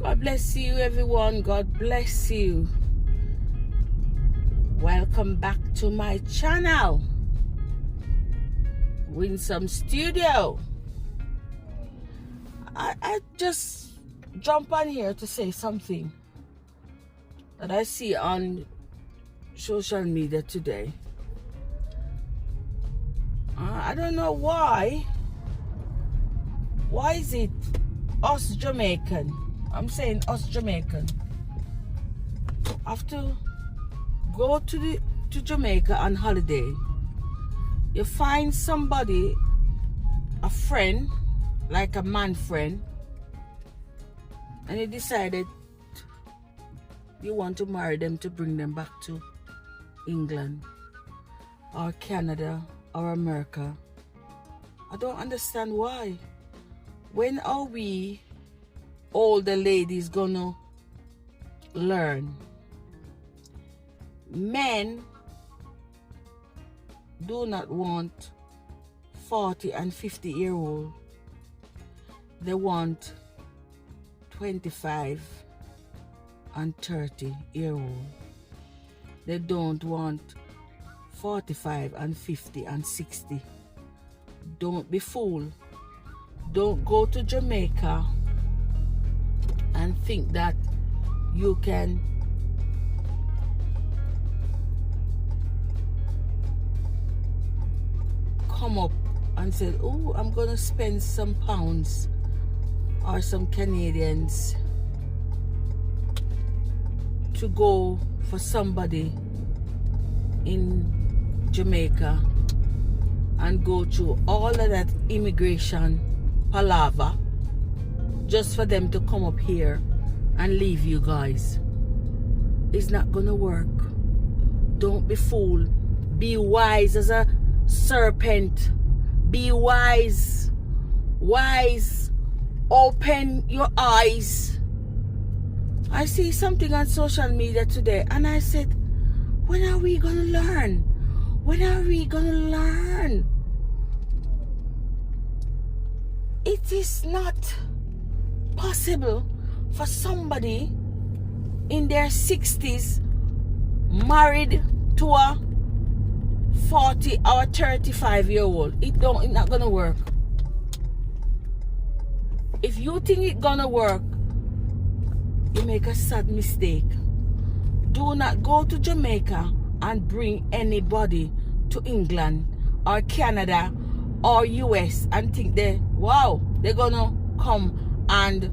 God bless you, everyone. God bless you. Welcome back to my channel, Winsome Studio. I just jump on here to say something that I see on social media today. I don't know why. Why is it us Jamaican? I'm saying us Jamaican have to go to Jamaica on holiday. You find somebody, a friend, like a man friend, and you decided you want to marry them to bring them back to England or Canada or America. I don't understand why. When are we older ladies gonna learn? Men do not want 40 and 50-year-old. They want 25 and 30-year-old. They don't want 45 and 50 and 60. Don't be fooled. Don't go to Jamaica and think that you can come up and say, oh, I'm gonna spend some pounds or some Canadians to go for somebody in Jamaica and go through all of that immigration palaver just for them to come up here and leave you guys. It's not gonna work. Don't be fooled. Be wise as a serpent. Be wise. Wise. Open your eyes. I see something on social media today and I said, when are we gonna learn? When are we gonna learn? It is not possible for somebody in their 60s married to a 40 or 35-year-old. It's not gonna work. If you think it's gonna work, you make a sad mistake. Do not go to Jamaica and bring anybody to England or Canada or US and think they're gonna come and